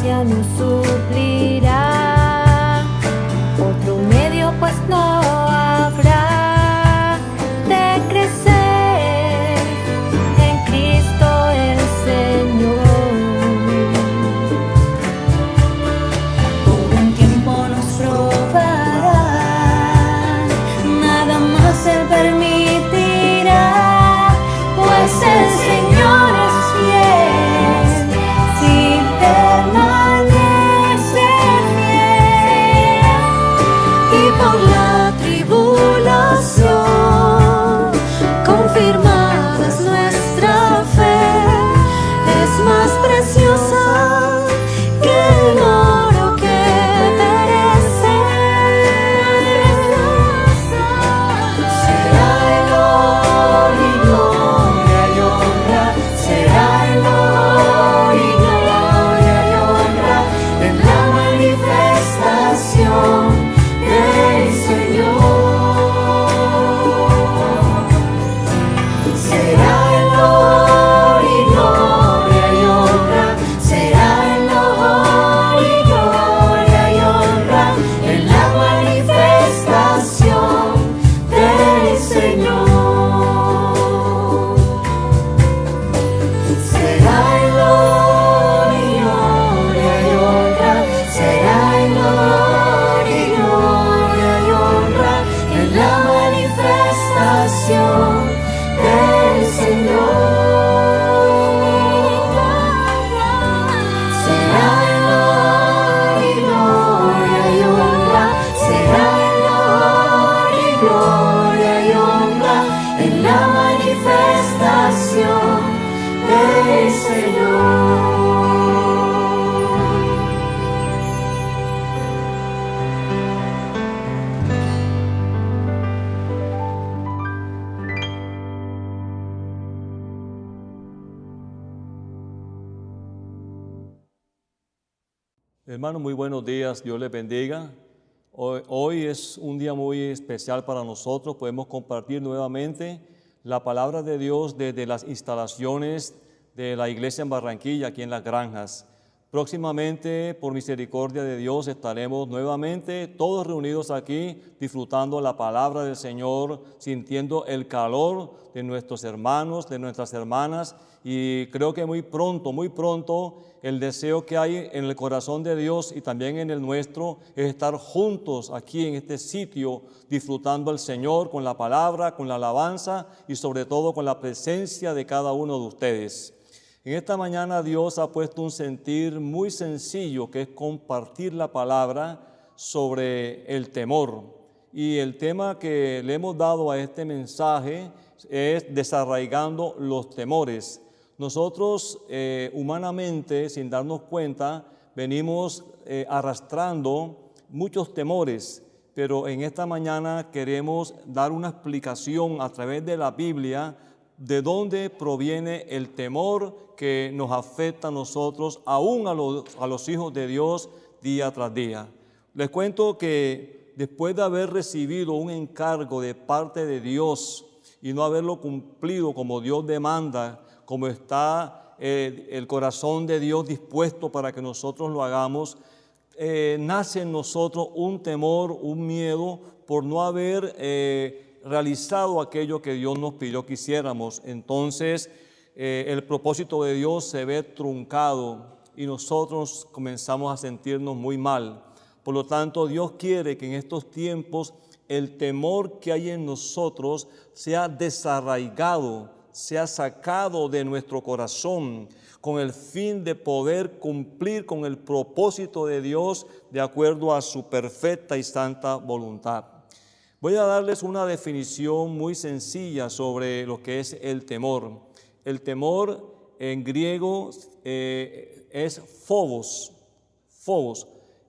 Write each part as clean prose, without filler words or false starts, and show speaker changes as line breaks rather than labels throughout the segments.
gracia nos suplirá. Otro medio pues no habrá de crecer en Cristo el Señor.
Por un tiempo nos probará, nada más Él permitirá, pues el Señor es fiel, si permanece fiel. Y por la tribulación confirmada es nuestra fe, es más preciosa que el oro que perece. Será el honor y gloria y honra, será el honor y gloria y honra en la manifestación del Señor. Será el honor y gloria y honra, será el honor y gloria y honra en la manifestación del Señor. Será el honor y gloria y honra, será el honor y gloria y honra en la manifestación del Señor. Será el honor y gloria y honra, será el honor y gloria y honra en la manifestación del Señor.
Hermano, muy buenos días, Dios les bendiga. Hoy es un día muy especial para nosotros. Podemos compartir nuevamente la palabra de Dios desde las instalaciones de la iglesia en Barranquilla, aquí en Las Granjas. Próximamente, por misericordia de Dios, estaremos nuevamente todos reunidos aquí, disfrutando la palabra del Señor, sintiendo el calor de nuestros hermanos, de nuestras hermanas, y creo que muy pronto, el deseo que hay en el corazón de Dios y también en el nuestro es estar juntos aquí en este sitio, disfrutando al Señor con la palabra, con la alabanza y sobre todo con la presencia de cada uno de ustedes. En esta mañana Dios ha puesto un sentir muy sencillo, que es compartir la palabra sobre el temor. Y el tema que le hemos dado a este mensaje es desarraigando los temores. Nosotros humanamente, sin darnos cuenta, venimos arrastrando muchos temores, pero en esta mañana queremos dar una explicación a través de la Biblia de dónde proviene el temor que nos afecta a nosotros, aún a los hijos de Dios, día tras día. Les cuento que después de haber recibido un encargo de parte de Dios y no haberlo cumplido como Dios demanda, como está el corazón de Dios dispuesto para que nosotros lo hagamos, nace en nosotros un temor, un miedo por no haber realizado aquello que Dios nos pidió que hiciéramos. Entonces el propósito de Dios se ve truncado y nosotros comenzamos a sentirnos muy mal. Por lo tanto, Dios quiere que en estos tiempos el temor que hay en nosotros sea desarraigado, sea sacado de nuestro corazón, con el fin de poder cumplir con el propósito de Dios de acuerdo a su perfecta y santa voluntad. Voy a darles una definición muy sencilla sobre lo que es el temor. El temor en griego es phobos,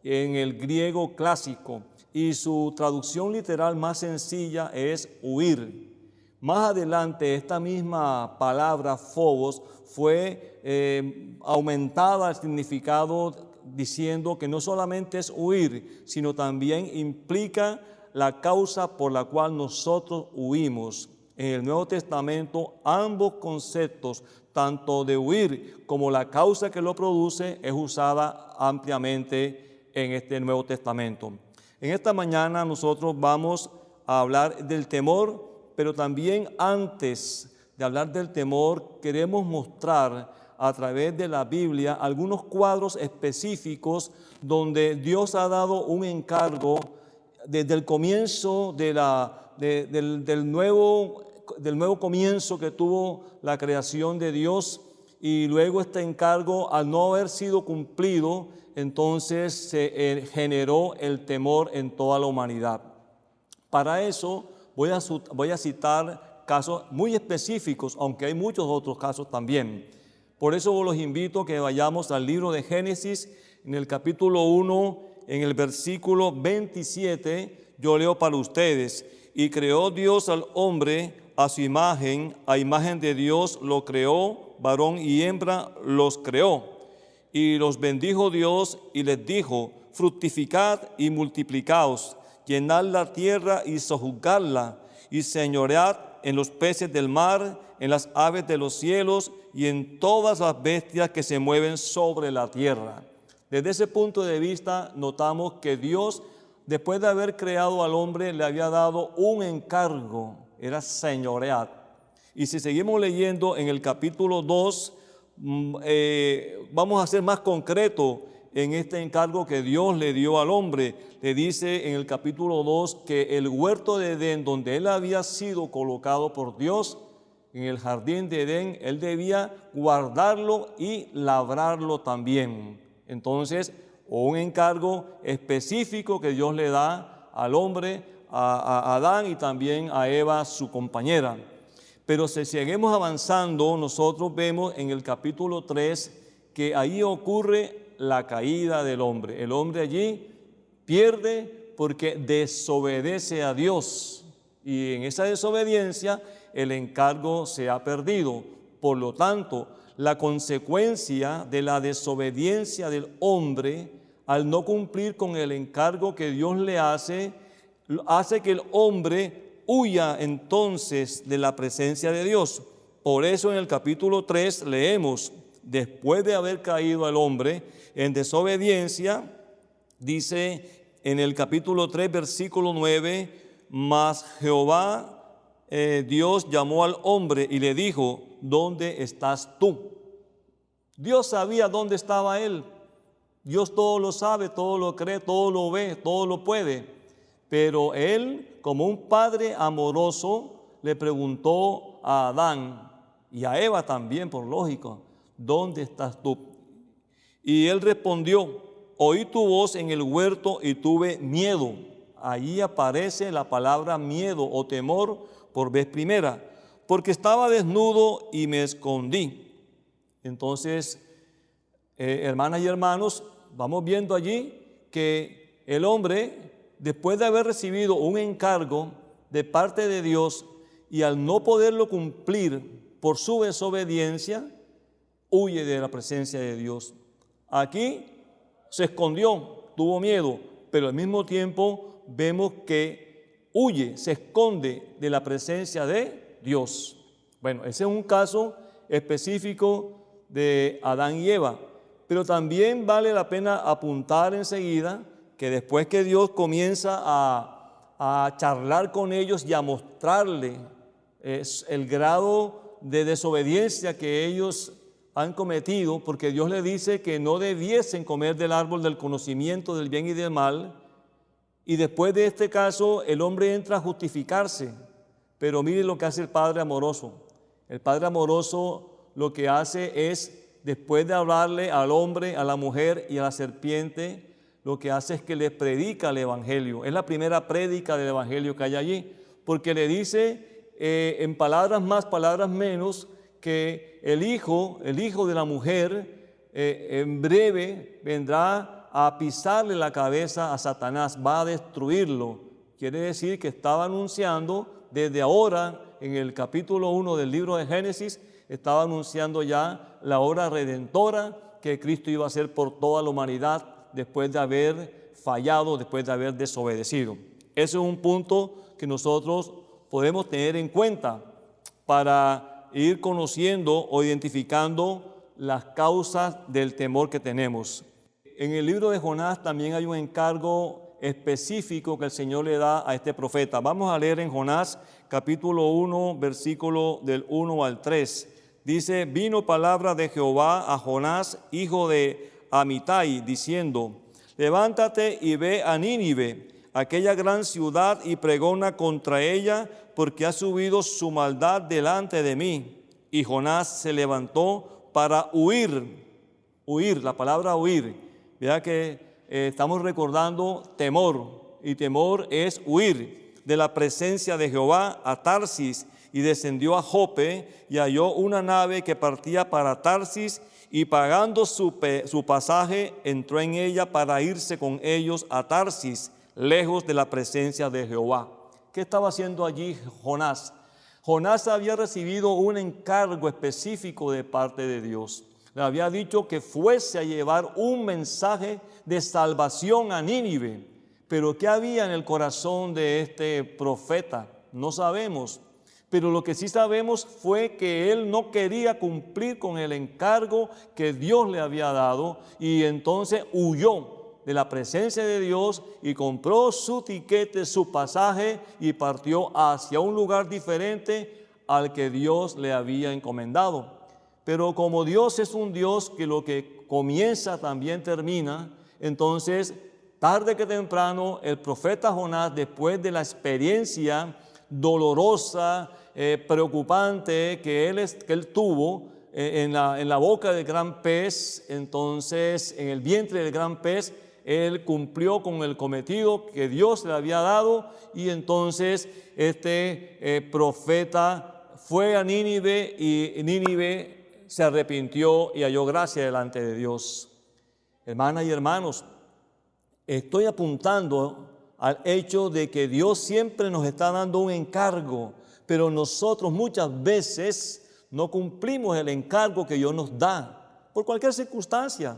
en el griego clásico, y su traducción literal más sencilla es huir. Más adelante, esta misma palabra phobos fue aumentada al significado diciendo que no solamente es huir, sino también implica la causa por la cual nosotros huimos. En el Nuevo Testamento, ambos conceptos, tanto de huir como la causa que lo produce, es usada ampliamente en este Nuevo Testamento. En esta mañana nosotros vamos a hablar del temor, pero también antes de hablar del temor, queremos mostrar a través de la Biblia algunos cuadros específicos donde Dios ha dado un encargo desde el comienzo del nuevo comienzo que tuvo la creación de Dios, y luego este encargo, al no haber sido cumplido, entonces se generó el temor en toda la humanidad. Para eso voy a citar casos muy específicos, aunque hay muchos otros casos también. Por eso los invito a que vayamos al libro de Génesis, en el capítulo 1, en el versículo 27, yo leo para ustedes: y creó Dios al hombre a su imagen, a imagen de Dios lo creó, varón y hembra los creó. Y los bendijo Dios y les dijo: fructificad y multiplicaos, llenad la tierra y sojuzgadla, y señoread en los peces del mar, en las aves de los cielos y en todas las bestias que se mueven sobre la tierra. Desde ese punto de vista notamos que Dios, después de haber creado al hombre, le había dado un encargo, era señorear. Y si seguimos leyendo en el capítulo 2, vamos a ser más concretos en este encargo que Dios le dio al hombre. Le dice en el capítulo 2 que el huerto de Edén, donde él había sido colocado por Dios, en el jardín de Edén, él debía guardarlo y labrarlo también. Entonces, un encargo específico que Dios le da al hombre, a Adán y también a Eva, su compañera. Pero si seguimos avanzando, nosotros vemos en el capítulo 3 que ahí ocurre la caída del hombre. El hombre allí pierde porque desobedece a Dios, y en esa desobediencia el encargo se ha perdido. Por lo tanto, la consecuencia de la desobediencia del hombre al no cumplir con el encargo que Dios le hace que el hombre huya entonces de la presencia de Dios. Por eso en el capítulo 3 leemos: después de haber caído el hombre en desobediencia, dice en el capítulo 3, versículo 9, mas Jehová Dios llamó al hombre y le dijo: ¿dónde estás tú? Dios sabía dónde estaba él. Dios todo lo sabe, todo lo cree, todo lo ve, todo lo puede. Pero él, como un padre amoroso, le preguntó a Adán y a Eva también, por lógico: ¿dónde estás tú? Y él respondió: oí tu voz en el huerto y tuve miedo. Allí aparece la palabra miedo o temor por vez primera, porque estaba desnudo y me escondí. Entonces, hermanas y hermanos, vamos viendo allí que el hombre, después de haber recibido un encargo de parte de Dios y al no poderlo cumplir por su desobediencia, huye de la presencia de Dios. Aquí se escondió, tuvo miedo, pero al mismo tiempo vemos que huye, se esconde de la presencia de Dios. Bueno, ese es un caso específico de Adán y Eva, pero también vale la pena apuntar enseguida que después que Dios comienza a charlar con ellos y a mostrarle el grado de desobediencia que ellos han cometido, porque Dios le dice que no debiesen comer del árbol del conocimiento del bien y del mal, y después de este caso el hombre entra a justificarse. Pero miren lo que hace el Padre amoroso. El Padre amoroso lo que hace es, después de hablarle al hombre, a la mujer y a la serpiente, lo que hace es que les predica el Evangelio. Es la primera prédica del Evangelio que hay allí, porque le dice en palabras más, palabras menos, que el hijo de la mujer en breve vendrá a pisarle la cabeza a Satanás, va a destruirlo. Quiere decir que estaba anunciando desde ahora, en el capítulo 1 del libro de Génesis, estaba anunciando ya la obra redentora que Cristo iba a hacer por toda la humanidad después de haber fallado, después de haber desobedecido. Ese es un punto que nosotros podemos tener en cuenta para ir conociendo o identificando las causas del temor que tenemos. En el libro de Jonás también hay un encargo específico que el Señor le da a este profeta. Vamos a leer en Jonás capítulo 1, versículo del 1 al 3. Dice: vino palabra de Jehová a Jonás, hijo de Amitai, diciendo: levántate y ve a Nínive, aquella gran ciudad, y pregona contra ella, porque ha subido su maldad delante de mí. Y Jonás se levantó para huir, la palabra huir. Vea que estamos recordando temor, y temor es huir de la presencia de Jehová a Tarsis, y descendió a Jope y halló una nave que partía para Tarsis, y pagando su pasaje entró en ella para irse con ellos a Tarsis, lejos de la presencia de Jehová. ¿Qué estaba haciendo allí Jonás? Jonás había recibido un encargo específico de parte de Dios. Le había dicho que fuese a llevar un mensaje de salvación a Nínive. Pero ¿qué había en el corazón de este profeta? No sabemos. Pero lo que sí sabemos fue que él no quería cumplir con el encargo que Dios le había dado, y entonces huyó de la presencia de Dios y compró su tiquete, su pasaje, y partió hacia un lugar diferente al que Dios le había encomendado. Pero como Dios es un Dios que lo que comienza también termina, entonces tarde que temprano el profeta Jonás, después de la experiencia dolorosa, preocupante que él tuvo en la boca del gran pez, entonces en el vientre del gran pez, él cumplió con el cometido que Dios le había dado, y entonces este profeta fue a Nínive, y Nínive se arrepintió y halló gracia delante de Dios. Hermanas y hermanos, estoy apuntando al hecho de que Dios siempre nos está dando un encargo, pero nosotros muchas veces no cumplimos el encargo que Dios nos da, por cualquier circunstancia,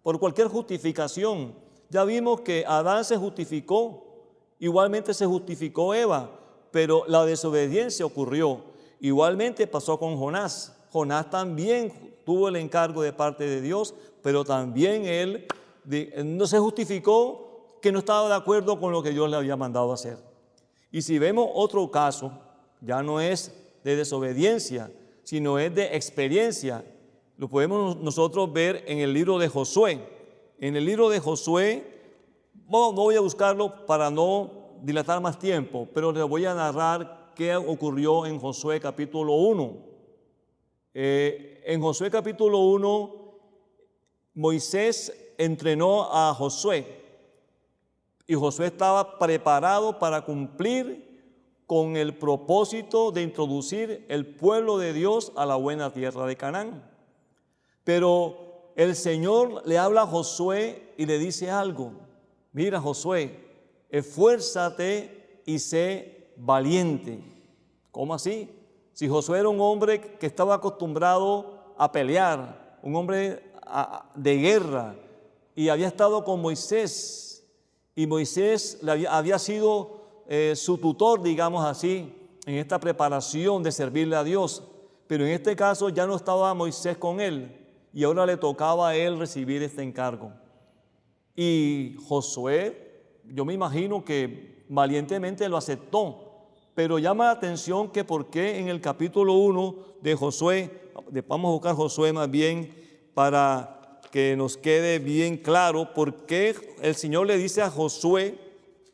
por cualquier justificación. Ya vimos que Adán se justificó, igualmente se justificó Eva, pero la desobediencia ocurrió. Igualmente pasó con Jonás. Jonás también tuvo el encargo de parte de Dios, pero también él no se justificó, que no estaba de acuerdo con lo que Dios le había mandado hacer. Y si vemos otro caso, ya no es de desobediencia, sino es de experiencia. Lo podemos nosotros ver en el libro de Josué. En el libro de Josué, no voy a buscarlo para no dilatar más tiempo, pero les voy a narrar qué ocurrió en Josué capítulo 1. En Josué capítulo 1, Moisés entrenó a Josué, y Josué estaba preparado para cumplir con el propósito de introducir el pueblo de Dios a la buena tierra de Canaán. Pero el Señor le habla a Josué y le dice algo. Mira, Josué, esfuérzate y sé valiente. ¿Cómo así? Si Josué era un hombre que estaba acostumbrado a pelear, un hombre de guerra, y había estado con Moisés, y Moisés había sido su tutor, digamos así, en esta preparación de servirle a Dios. Pero en este caso ya no estaba Moisés con él, y ahora le tocaba a él recibir este encargo. Y Josué, yo me imagino que valientemente lo aceptó, pero llama la atención que por qué en el capítulo 1 de Josué, vamos a buscar Josué más bien para que nos quede bien claro por qué el Señor le dice a Josué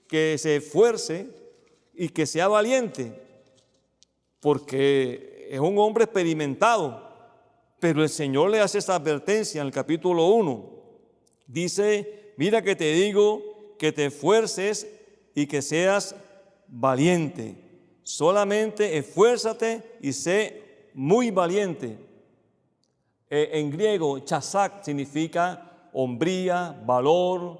que se esfuerce y que sea valiente, porque es un hombre experimentado. Pero el Señor le hace esa advertencia en el capítulo 1. Dice: mira que te digo que te esfuerces y que seas valiente. Solamente esfuérzate y sé muy valiente. En griego, chazak significa hombría, valor,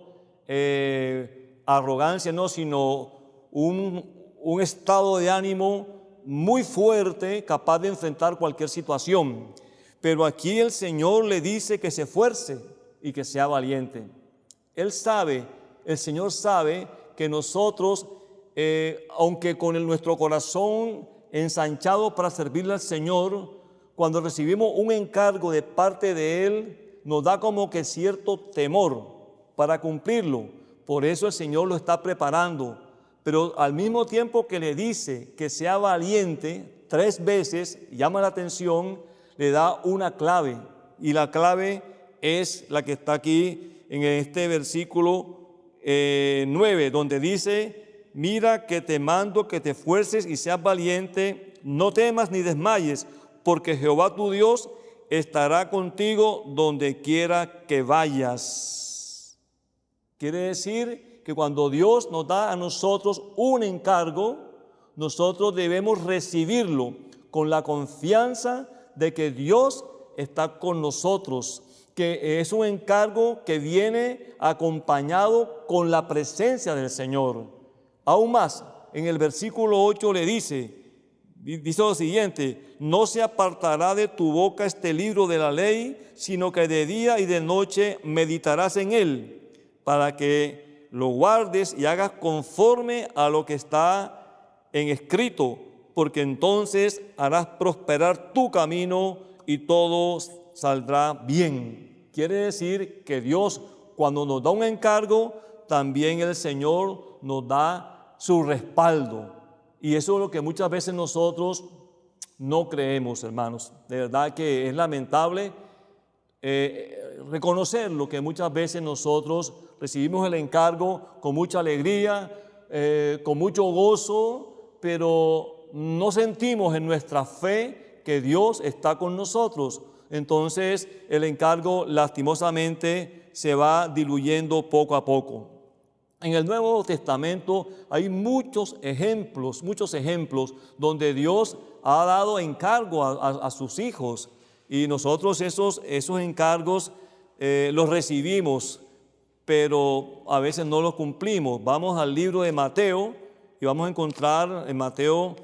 arrogancia, no, sino un estado de ánimo muy fuerte, capaz de enfrentar cualquier situación. Pero aquí el Señor le dice que se esfuerce y que sea valiente. El Señor sabe que nosotros aunque con nuestro corazón ensanchado para servirle al Señor, cuando recibimos un encargo de parte de Él, nos da como que cierto temor para cumplirlo. Por eso el Señor lo está preparando. Pero al mismo tiempo que le dice que sea valiente, 3 veces llama la atención, le da una clave. Y la clave es la que está aquí en este versículo 9, donde dice: mira que te mando que te esfuerces y seas valiente, no temas ni desmayes, porque Jehová tu Dios estará contigo donde quiera que vayas. Quiere decir que cuando Dios nos da a nosotros un encargo, nosotros debemos recibirlo con la confianza de que Dios está con nosotros, que es un encargo que viene acompañado con la presencia del Señor. Aún más, en el versículo 8 le dice lo siguiente: no se apartará de tu boca este libro de la ley, sino que de día y de noche meditarás en él, para que lo guardes y hagas conforme a lo que está en escrito, porque entonces harás prosperar tu camino y todo saldrá bien. Quiere decir que Dios, cuando nos da un encargo, también el Señor nos da su respaldo. Y eso es lo que muchas veces nosotros no creemos, hermanos. De verdad que es lamentable reconocer lo que muchas veces nosotros recibimos el encargo con mucha alegría, con mucho gozo, pero no sentimos en nuestra fe que Dios está con nosotros. Entonces el encargo lastimosamente se va diluyendo poco a poco. En el Nuevo Testamento hay muchos ejemplos donde Dios ha dado encargo a sus hijos, y nosotros esos encargos los recibimos, pero a veces no los cumplimos. Vamos al libro de Mateo y vamos a encontrar en Mateo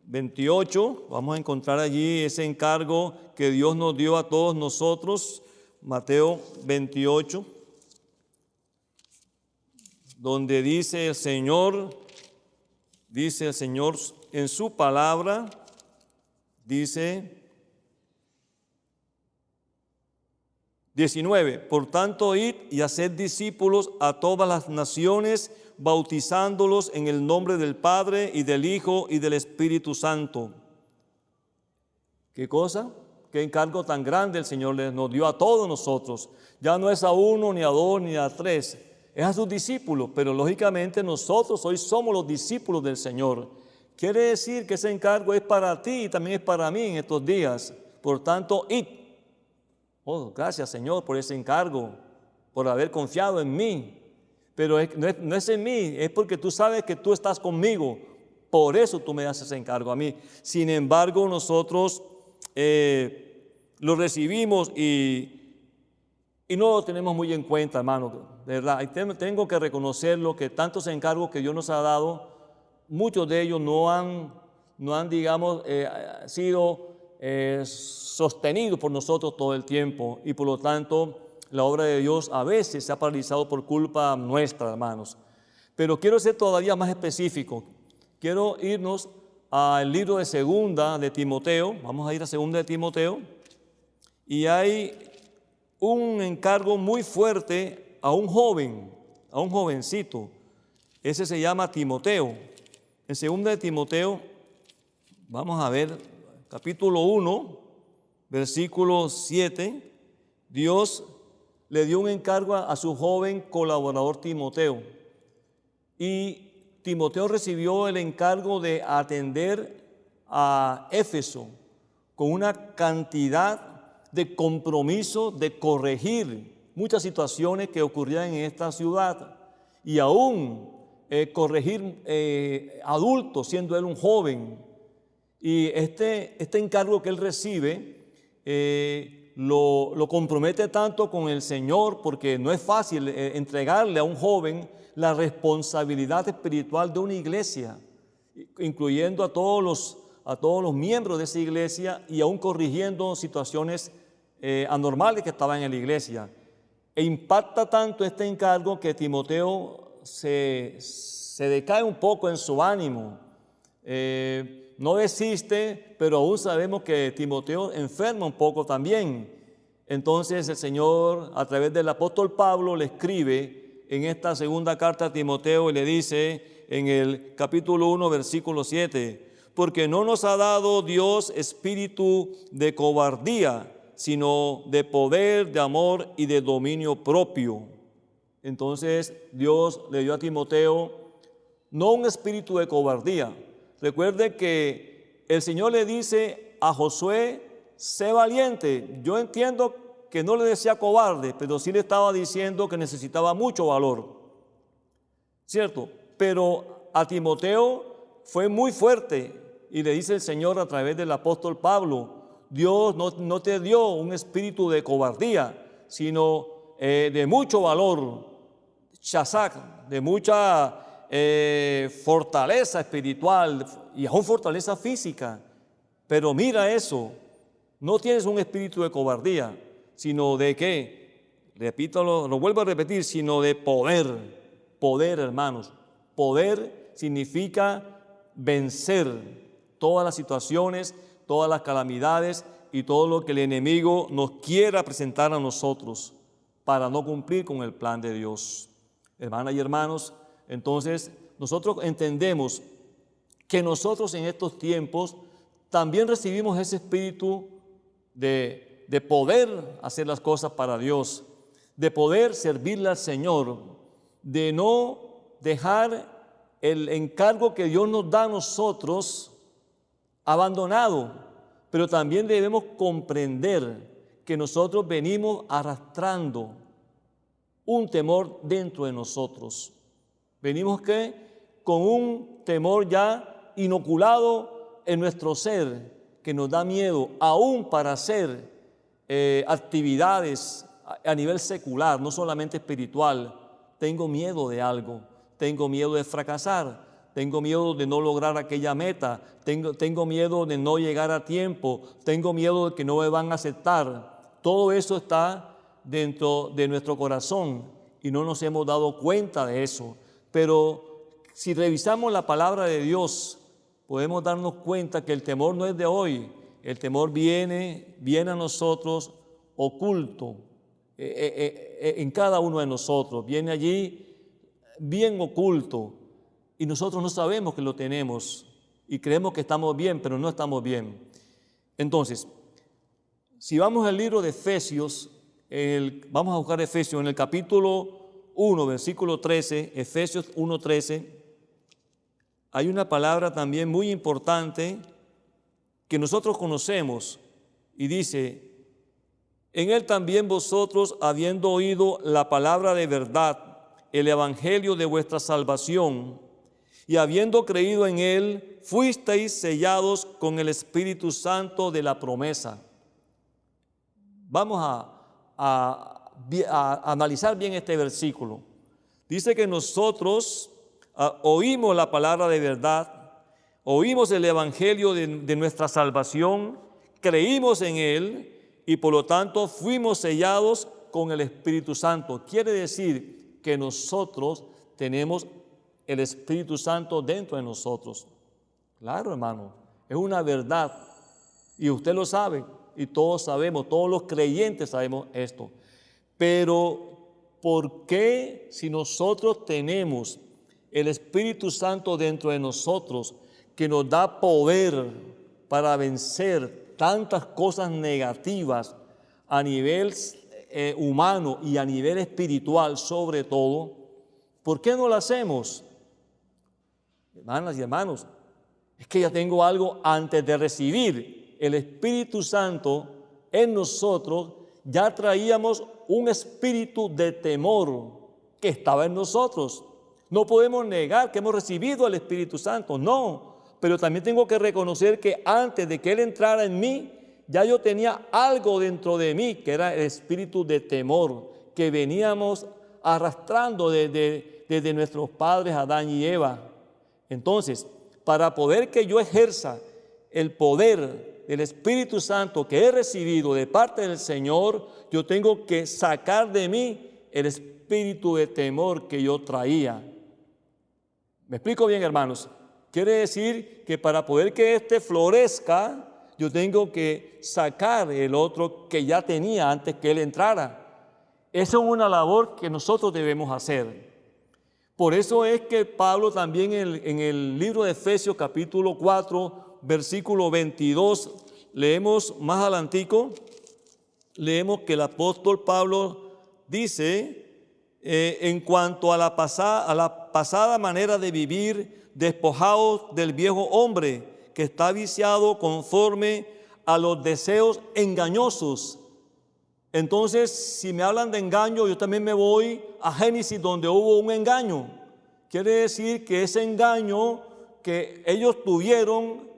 28, vamos a encontrar allí ese encargo que Dios nos dio a todos nosotros. Mateo 28, donde dice el Señor en su palabra, dice 19: por tanto, id y haced discípulos a todas las naciones, bautizándolos en el nombre del Padre y del Hijo y del Espíritu Santo. ¿Qué cosa? ¿Qué encargo tan grande el Señor nos dio a todos nosotros? Ya no es a uno, ni a dos, ni a tres, es a sus discípulos, pero lógicamente nosotros hoy somos los discípulos del Señor. Quiere decir que ese encargo es para ti y también es para mí en estos días. Por tanto, id. Oh, gracias, Señor, por ese encargo, por haber confiado en mí. Pero no es en mí, es porque tú sabes que tú estás conmigo. Por eso tú me das ese encargo a mí. Sin embargo, nosotros lo recibimos y no lo tenemos muy en cuenta, hermano. De verdad, tengo que reconocerlo, que tantos encargos que Dios nos ha dado, muchos de ellos no han digamos, sido sostenidos por nosotros todo el tiempo, y por lo tanto la obra de Dios a veces se ha paralizado por culpa nuestra, hermanos. Pero quiero ser todavía más específico. Quiero irnos al libro de Segunda de Timoteo. Vamos a ir a Segunda de Timoteo. Y hay un encargo muy fuerte a un jovencito. Ese se llama Timoteo. En Segunda de Timoteo, vamos a ver, capítulo 1, versículo 7, Dios le dio un encargo a su joven colaborador Timoteo. Y Timoteo recibió el encargo de atender a Éfeso con una cantidad de compromiso de corregir muchas situaciones que ocurrían en esta ciudad, y aún corregir adultos, siendo él un joven. Y este encargo que él recibe lo compromete tanto con el Señor, porque no es fácil entregarle a un joven la responsabilidad espiritual de una iglesia, incluyendo a todos los miembros de esa iglesia, y aún corrigiendo situaciones anormales que estaban en la iglesia. E impacta tanto este encargo que Timoteo se decae un poco en su ánimo. No desiste, pero aún sabemos que Timoteo enferma un poco también. Entonces el Señor, a través del apóstol Pablo, le escribe en esta segunda carta a Timoteo y le dice en el capítulo 1, versículo 7, porque no nos ha dado Dios espíritu de cobardía, sino de poder, de amor y de dominio propio. Entonces Dios le dio a Timoteo no un espíritu de cobardía. Recuerde que el Señor le dice a Josué, sé valiente. Yo entiendo que no le decía cobarde, pero sí le estaba diciendo que necesitaba mucho valor, ¿cierto? Pero a Timoteo fue muy fuerte y le dice el Señor a través del apóstol Pablo, Dios no te dio un espíritu de cobardía, sino de mucho valor, shazak, de mucha fortaleza espiritual y aún fortaleza física. Pero mira eso, no tienes un espíritu de cobardía, sino de ¿qué? Repítalo, lo vuelvo a repetir, sino de poder. Poder, hermanos. Poder significa vencer todas las situaciones, todas las calamidades y todo lo que el enemigo nos quiera presentar a nosotros para no cumplir con el plan de Dios. Hermanas y hermanos, entonces nosotros entendemos que nosotros en estos tiempos también recibimos ese espíritu de poder hacer las cosas para Dios, de poder servirle al Señor, de no dejar el encargo que Dios nos da a nosotros abandonado, pero también debemos comprender que nosotros venimos arrastrando un temor dentro de nosotros. Venimos con un temor ya inoculado en nuestro ser, que nos da miedo aún para hacer actividades a nivel secular, no solamente espiritual. Tengo miedo de algo, tengo miedo de fracasar, tengo miedo de no lograr aquella meta, tengo miedo de no llegar a tiempo, tengo miedo de que no me van a aceptar. Todo eso está dentro de nuestro corazón y no nos hemos dado cuenta de eso. Pero si revisamos la palabra de Dios, podemos darnos cuenta que el temor no es de hoy. El temor viene a nosotros oculto en cada uno de nosotros. Viene allí bien oculto y nosotros no sabemos que lo tenemos y creemos que estamos bien, pero no estamos bien. Entonces, si vamos al libro de Efesios, vamos a buscar Efesios en el capítulo 1, versículo 13, Efesios 1:13, hay una palabra también muy importante que nosotros conocemos y dice, en él también vosotros, habiendo oído la palabra de verdad, el evangelio de vuestra salvación, y habiendo creído en él, fuisteis sellados con el Espíritu Santo de la promesa. Vamos a analizar bien este versículo. Dice que nosotros oímos la palabra de verdad, oímos el evangelio de nuestra salvación, creímos en él y por lo tanto fuimos sellados con el Espíritu Santo. Quiere decir que nosotros tenemos el Espíritu Santo dentro de nosotros. Claro, hermano, es una verdad y usted lo sabe y todos sabemos, todos los creyentes sabemos esto. Pero, ¿por qué si nosotros tenemos el Espíritu Santo dentro de nosotros que nos da poder para vencer tantas cosas negativas a nivel humano y a nivel espiritual sobre todo? ¿Por qué no lo hacemos? Hermanas y hermanos, es que ya tengo algo antes de recibir el Espíritu Santo en nosotros. Ya traíamos un espíritu de temor que estaba en nosotros. No podemos negar que hemos recibido el Espíritu Santo, no. Pero también tengo que reconocer que antes de que Él entrara en mí, ya yo tenía algo dentro de mí, que era el espíritu de temor, que veníamos arrastrando desde nuestros padres Adán y Eva. Entonces, para poder que yo ejerza el poder del Espíritu Santo que he recibido de parte del Señor, yo tengo que sacar de mí el espíritu de temor que yo traía. ¿Me explico bien, hermanos? Quiere decir que para poder que éste florezca, yo tengo que sacar el otro que ya tenía antes que él entrara. Esa es una labor que nosotros debemos hacer. Por eso es que Pablo también en el libro de Efesios capítulo 4, versículo 22, leemos más adelantico, leemos que el apóstol Pablo dice, en cuanto a la pasada manera de vivir, despojados del viejo hombre que está viciado conforme a los deseos engañosos. Entonces, si me hablan de engaño, yo también me voy a Génesis, donde hubo un engaño. Quiere decir que ese engaño que ellos tuvieron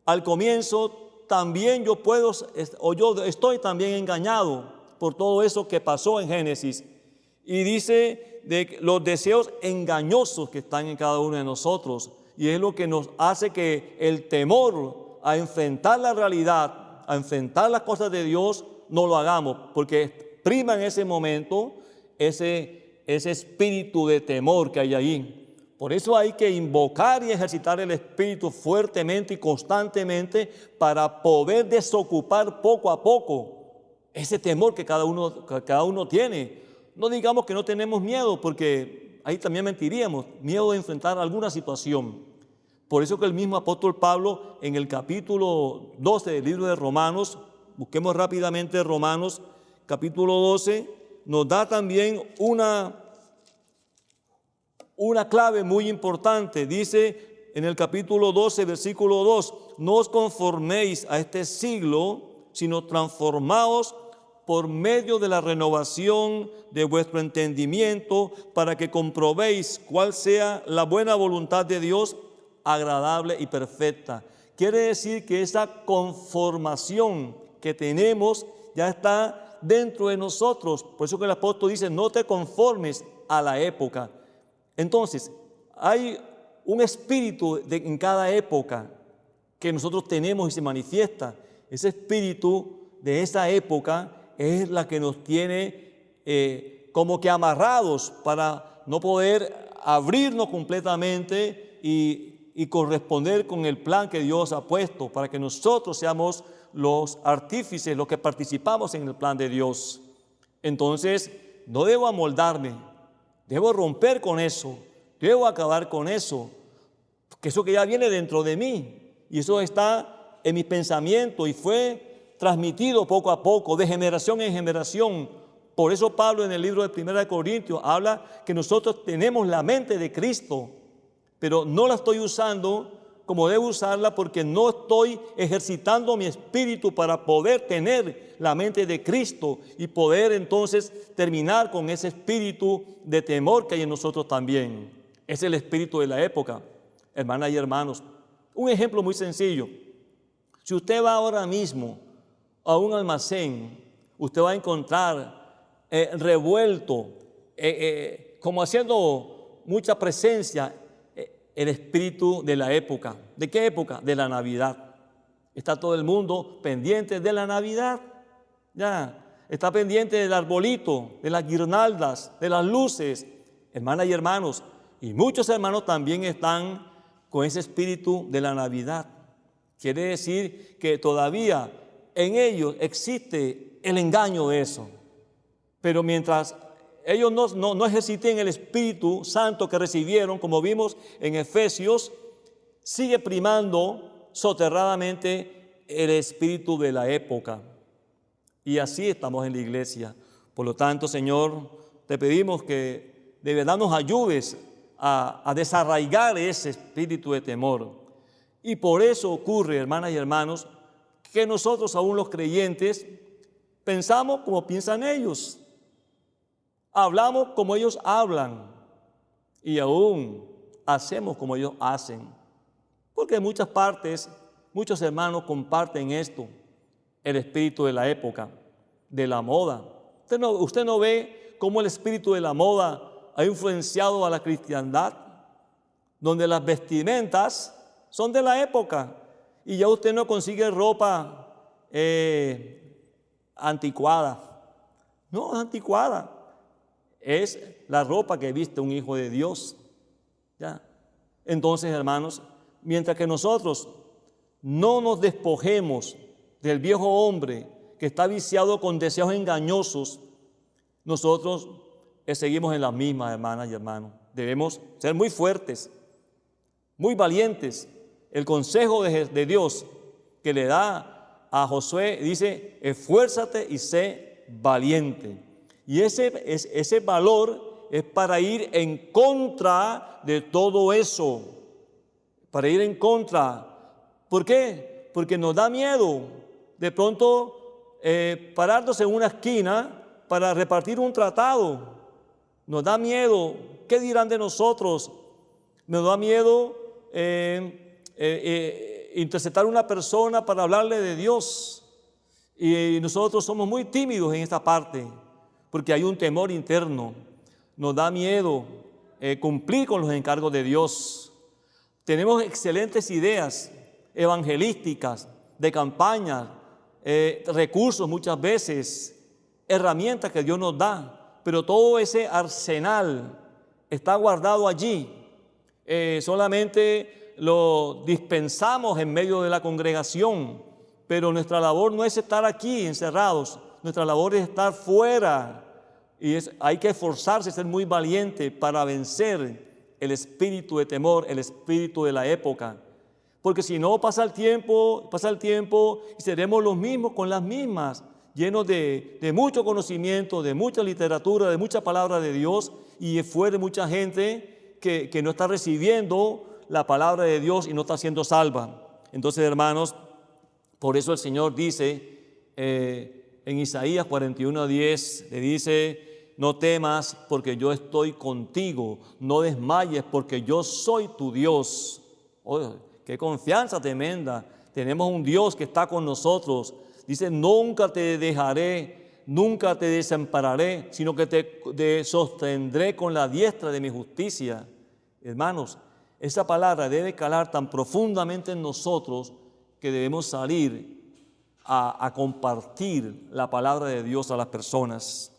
al comienzo, también yo puedo, o yo estoy también engañado por todo eso que pasó en Génesis. Y dice de los deseos engañosos que están en cada uno de nosotros. Y es lo que nos hace que el temor a enfrentar la realidad, a enfrentar las cosas de Dios, no lo hagamos, porque prima en ese momento ese espíritu de temor que hay ahí. Por eso hay que invocar y ejercitar el espíritu fuertemente y constantemente para poder desocupar poco a poco ese temor que cada uno tiene. No digamos que no tenemos miedo, porque ahí también mentiríamos, miedo de enfrentar alguna situación. Por eso que el mismo apóstol Pablo en el capítulo 12 del libro de Romanos, busquemos rápidamente Romanos capítulo 12, nos da también una clave muy importante. Dice en el capítulo 12, versículo 2, no os conforméis a este siglo, sino transformaos por medio de la renovación de vuestro entendimiento, para que comprobéis cuál sea la buena voluntad de Dios, agradable y perfecta. Quiere decir que esa conformación que tenemos ya está dentro de nosotros. Por eso que el apóstol dice, no te conformes a la época. Entonces, hay un espíritu en cada época que nosotros tenemos y se manifiesta. Ese espíritu de esa época es la que nos tiene como que amarrados para no poder abrirnos completamente y corresponder con el plan que Dios ha puesto, para que nosotros seamos los artífices, los que participamos en el plan de Dios. Entonces, no debo amoldarme, debo romper con eso, debo acabar con eso, porque eso que ya viene dentro de mí, y eso está en mi pensamiento y fue transmitido poco a poco, de generación en generación. Por eso Pablo en el libro de 1 Corintios habla que nosotros tenemos la mente de Cristo, pero no la estoy usando como debo usarla, porque no estoy ejercitando mi espíritu para poder tener la mente de Cristo y poder entonces terminar con ese espíritu de temor que hay en nosotros también. Es el espíritu de la época, hermanas y hermanos. Un ejemplo muy sencillo. Si usted va ahora mismo a un almacén, usted va a encontrar revuelto, como haciendo mucha presencia, el espíritu de la época. ¿De qué época? De la Navidad. Está todo el mundo pendiente de la Navidad. Ya, está pendiente del arbolito, de las guirnaldas, de las luces. Hermanas y hermanos, y muchos hermanos también están con ese espíritu de la Navidad. Quiere decir que todavía en ellos existe el engaño de eso. Pero mientras ellos no ejerciten el Espíritu Santo que recibieron, como vimos en Efesios, sigue primando soterradamente el espíritu de la época. Y así estamos en la iglesia. Por lo tanto, Señor, te pedimos que de verdad nos ayudes a desarraigar ese espíritu de temor. Y por eso ocurre, hermanas y hermanos, que nosotros, aún los creyentes, pensamos como piensan ellos. Hablamos como ellos hablan y aún hacemos como ellos hacen. Porque en muchas partes, muchos hermanos comparten esto, el espíritu de la época, de la moda. Usted no ve cómo el espíritu de la moda ha influenciado a la cristiandad, donde las vestimentas son de la época y ya usted no consigue ropa anticuada. No, anticuada. Es la ropa que viste un hijo de Dios. ¿Ya? Entonces, hermanos, mientras que nosotros no nos despojemos del viejo hombre que está viciado con deseos engañosos, nosotros seguimos en las mismas, hermanas y hermanos. Debemos ser muy fuertes, muy valientes. El consejo de Dios que le da a Josué dice: esfuérzate y sé valiente. Y ese valor es para ir en contra de todo eso, para ir en contra. ¿Por qué? Porque nos da miedo de pronto pararnos en una esquina para repartir un tratado. Nos da miedo. ¿Qué dirán de nosotros? Nos da miedo interceptar a una persona para hablarle de Dios. Y nosotros somos muy tímidos en esta parte, porque hay un temor interno. Nos da miedo cumplir con los encargos de Dios. Tenemos excelentes ideas evangelísticas, de campaña, recursos muchas veces, herramientas que Dios nos da, pero todo ese arsenal está guardado allí. Solamente lo dispensamos en medio de la congregación, pero nuestra labor no es estar aquí encerrados, nuestra labor es estar fuera, y hay que esforzarse, ser muy valiente para vencer el espíritu de temor, el espíritu de la época. Porque si no, pasa el tiempo y seremos los mismos con las mismas, llenos de mucho conocimiento, de mucha literatura, de mucha palabra de Dios, y fuera mucha gente que no está recibiendo la palabra de Dios y no está siendo salva. Entonces, hermanos, por eso el Señor dice en Isaías 41:10, le dice: no temas porque yo estoy contigo, no desmayes porque yo soy tu Dios. Oh, qué confianza tremenda. Tenemos un Dios que está con nosotros. Dice: nunca te dejaré, nunca te desampararé, sino que te sostendré con la diestra de mi justicia. Hermanos, esa palabra debe calar tan profundamente en nosotros que debemos salir a compartir la palabra de Dios a las personas.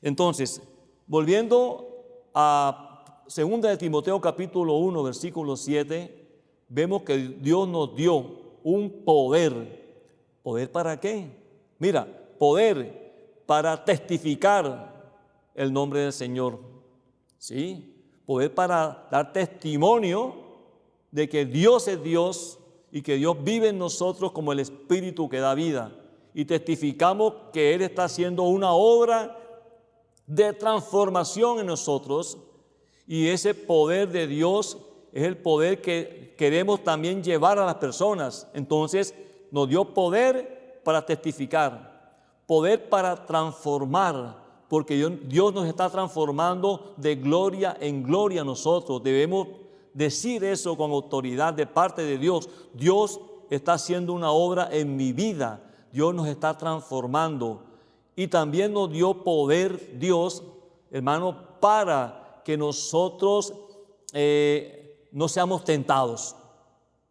Entonces, volviendo a 2 de Timoteo capítulo 1, versículo 7, vemos que Dios nos dio un poder. ¿Poder para qué? Mira, poder para testificar el nombre del Señor. ¿Sí? Poder para dar testimonio de que Dios es Dios y que Dios vive en nosotros como el Espíritu que da vida. Y testificamos que Él está haciendo una obra de transformación en nosotros, y ese poder de Dios es el poder que queremos también llevar a las personas. Entonces nos dio poder para testificar, poder para transformar, porque Dios nos está transformando de gloria en gloria a nosotros. Debemos decir eso con autoridad de parte de Dios. Dios está haciendo una obra en mi vida, Dios nos está transformando. Y también nos dio poder Dios, hermano, para que nosotros no seamos tentados.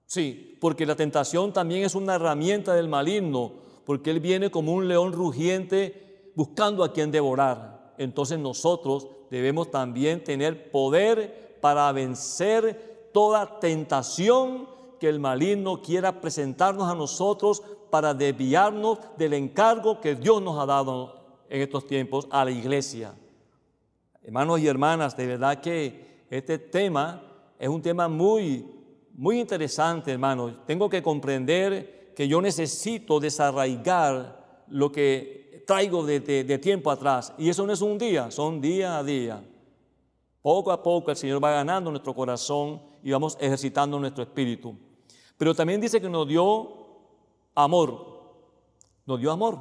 Sí, porque la tentación también es una herramienta del maligno, porque él viene como un león rugiente buscando a quien devorar. Entonces nosotros debemos también tener poder para vencer toda tentación que el maligno quiera presentarnos a nosotros para desviarnos del encargo que Dios nos ha dado en estos tiempos a la iglesia. Hermanos y hermanas, de verdad que este tema es un tema muy interesante, hermanos. Tengo que comprender que yo necesito desarraigar lo que traigo de tiempo atrás. Y eso no es un día, son día a día. Poco a poco el Señor va ganando nuestro corazón y vamos ejercitando nuestro espíritu. Pero también dice que nos dio amor. Nos dio amor.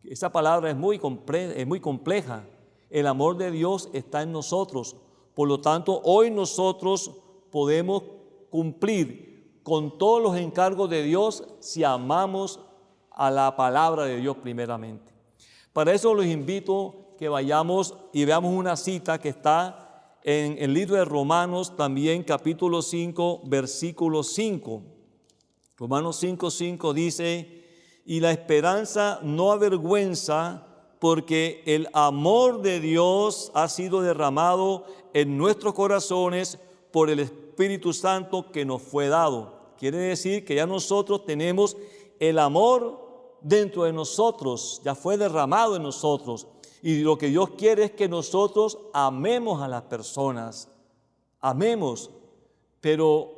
Esa palabra es muy compleja. El amor de Dios está en nosotros. Por lo tanto, hoy nosotros podemos cumplir con todos los encargos de Dios si amamos a la palabra de Dios primeramente. Para eso los invito que vayamos y veamos una cita que está en el libro de Romanos, también capítulo 5, versículo 5. Romanos 5:5 dice: y la esperanza no avergüenza, porque el amor de Dios ha sido derramado en nuestros corazones por el Espíritu Santo que nos fue dado. Quiere decir que ya nosotros tenemos el amor dentro de nosotros, ya fue derramado en nosotros. Y lo que Dios quiere es que nosotros amemos a las personas, amemos, pero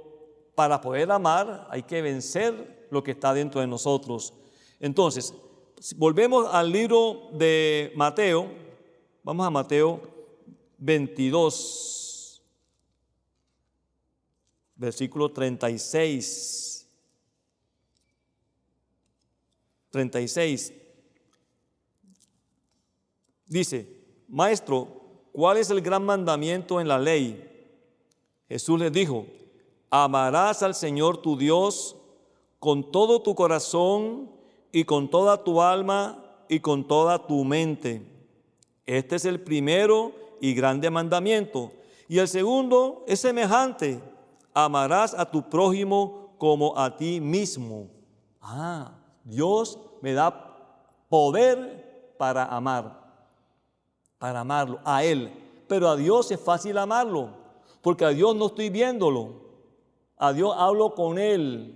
para poder amar hay que vencer lo que está dentro de nosotros. Entonces, volvemos al libro de Mateo, vamos a Mateo 22, versículo 36. 36. Dice, Maestro, ¿cuál es el gran mandamiento en la ley? Jesús les dijo, amarás al Señor tu Dios con todo tu corazón y con toda tu alma y con toda tu mente. Este es el primero y grande mandamiento. Y el segundo es semejante, amarás a tu prójimo como a ti mismo. Dios me da poder para amarlo a Él. Pero a Dios es fácil amarlo, porque a Dios no estoy viéndolo. A Dios hablo con Él,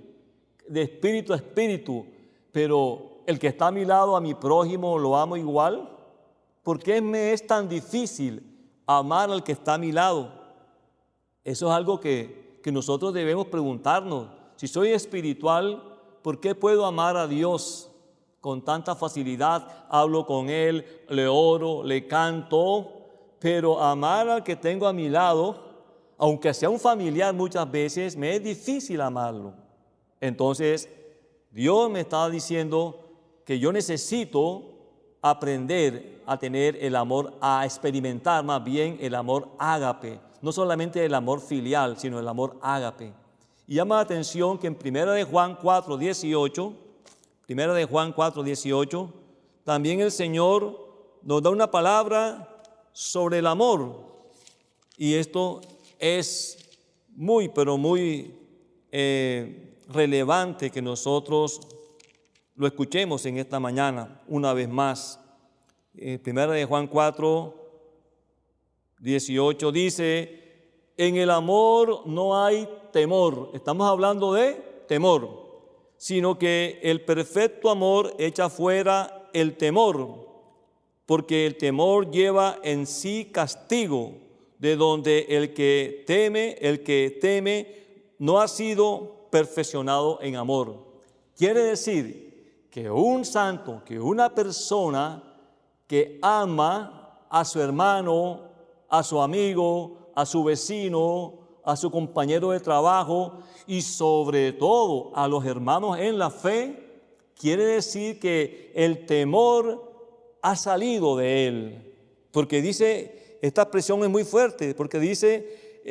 de espíritu a espíritu. Pero el que está a mi lado, a mi prójimo, ¿lo amo igual? ¿Por qué me es tan difícil amar al que está a mi lado? Eso es algo que nosotros debemos preguntarnos. Si soy espiritual, ¿por qué puedo amar a Dios con tanta facilidad? Hablo con Él, le oro, le canto, pero amar al que tengo a mi lado, aunque sea un familiar muchas veces, me es difícil amarlo. Entonces, Dios me está diciendo que yo necesito aprender a tener el amor, a experimentar más bien el amor ágape, no solamente el amor filial, sino el amor ágape. Y llama la atención que en 1 de Juan 4:18, también el Señor nos da una palabra sobre el amor. Y esto es muy, pero muy relevante que nosotros lo escuchemos en esta mañana una vez más. 1 de Juan 4:18 dice, en el amor no hay temor. Estamos hablando de temor, sino que el perfecto amor echa fuera el temor, porque el temor lleva en sí castigo, de donde el que teme no ha sido perfeccionado en amor. Quiere decir que un santo, que una persona que ama a su hermano, a su amigo, a su vecino, a su compañero de trabajo y sobre todo a los hermanos en la fe, quiere decir que el temor ha salido de él. Porque dice, esta expresión es muy fuerte, porque dice,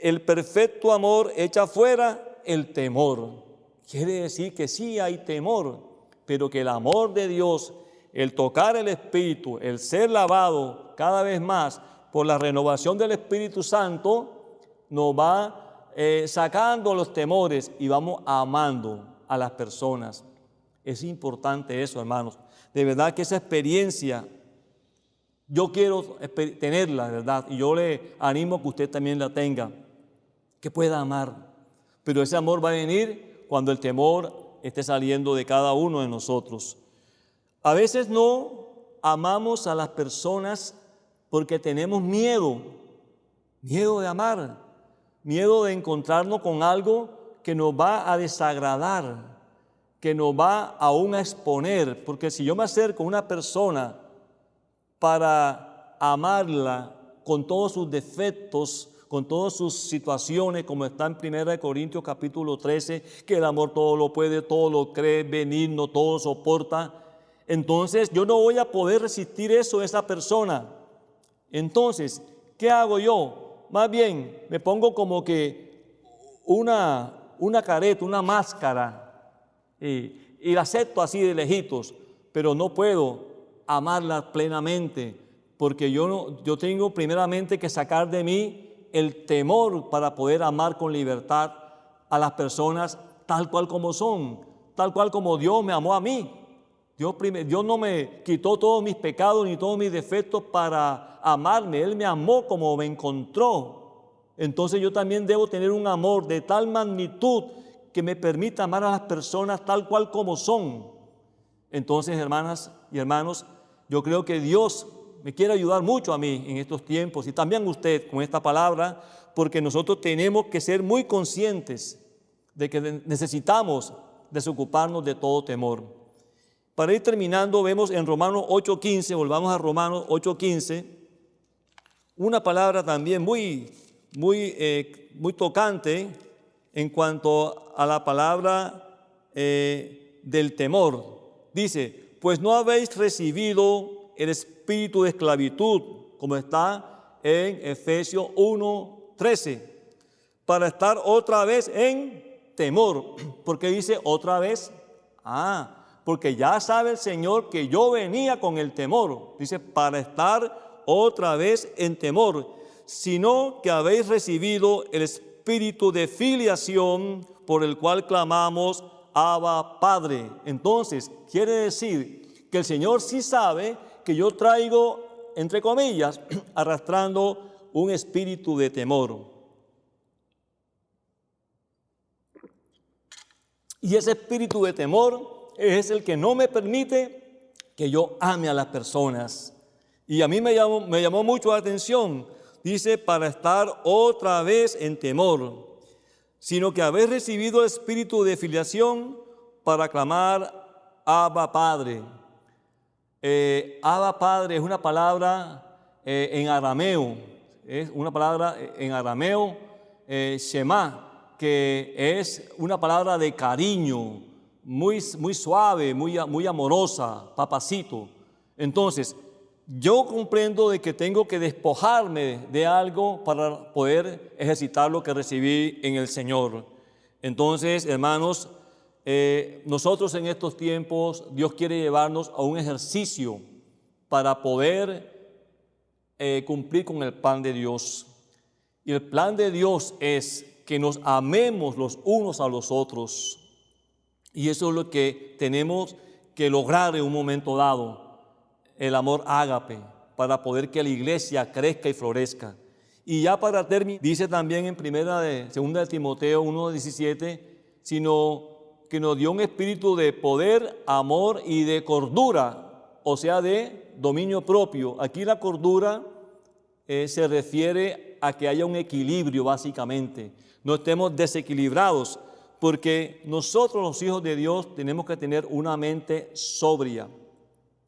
el perfecto amor echa fuera el temor. Quiere decir que sí hay temor, pero que el amor de Dios, el tocar el Espíritu, el ser lavado cada vez más por la renovación del Espíritu Santo, nos va sacando los temores y vamos amando a las personas. Es importante eso, hermanos. De verdad que esa experiencia yo quiero tenerla, ¿verdad? Y yo le animo a que usted también la tenga, que pueda amar. Pero ese amor va a venir cuando el temor esté saliendo de cada uno de nosotros. A veces no amamos a las personas porque tenemos miedo de amar, miedo de encontrarnos con algo que nos va a desagradar, que nos va aún a exponer. Porque si yo me acerco a una persona para amarla con todos sus defectos, con todas sus situaciones, como está en 1 Corintios capítulo 13, que el amor todo lo puede, todo lo cree, benigno, todo soporta, entonces yo no voy a poder resistir eso de esa persona. Entonces, ¿qué hago yo? Más bien, me pongo como que una careta, una máscara, y la acepto así de lejitos, pero no puedo amarla plenamente, porque yo tengo primeramente que sacar de mí el temor para poder amar con libertad a las personas tal cual como son, tal cual como Dios me amó a mí. Dios no me quitó todos mis pecados ni todos mis defectos para amarme. Él me amó como me encontró. entonces yo también debo tener un amor de tal magnitud que me permita amar a las personas tal cual como son. Entonces, hermanas y hermanos, yo creo que Dios me quiere ayudar mucho a mí en estos tiempos y también usted con esta palabra, porque nosotros tenemos que ser muy conscientes de que necesitamos desocuparnos de todo temor. Para ir terminando, vemos en Romanos 8:15, volvamos a Romanos 8:15, una palabra también muy tocante en cuanto a la palabra del temor. Dice, pues no habéis recibido el espíritu de esclavitud, como está en Efesios 1:13, para estar otra vez en temor. ¿Por qué dice otra vez? Porque ya sabe el Señor que yo venía con el temor. Dice, para estar otra vez en temor, sino que habéis recibido el espíritu de filiación por el cual clamamos, Abba, Padre. Entonces, quiere decir que el Señor sí sabe que yo traigo, entre comillas, arrastrando un espíritu de temor. Y ese espíritu de temor es el que no me permite que yo ame a las personas. Y a mí me llamó mucho la atención. Dice, para estar otra vez en temor, sino que habéis recibido el espíritu de filiación para clamar, Abba, Padre. Abba, Padre es una palabra en arameo. Es una palabra en arameo, Shema, que es una palabra de cariño, muy suave, muy amorosa, papacito. Entonces, yo comprendo de que tengo que despojarme de algo para poder ejercitar lo que recibí en el Señor. Entonces, hermanos, nosotros en estos tiempos, Dios quiere llevarnos a un ejercicio para poder cumplir con el plan de Dios. Y el plan de Dios es que nos amemos los unos a los otros. Y eso es lo que tenemos que lograr en un momento dado. El amor ágape, para poder que la iglesia crezca y florezca. Y ya para terminar, dice también en segunda de Timoteo 1:17, sino que nos dio un espíritu de poder, amor y de cordura, o sea, de dominio propio. Aquí la cordura se refiere a que haya un equilibrio, básicamente. No estemos desequilibrados, porque nosotros los hijos de Dios tenemos que tener una mente sobria.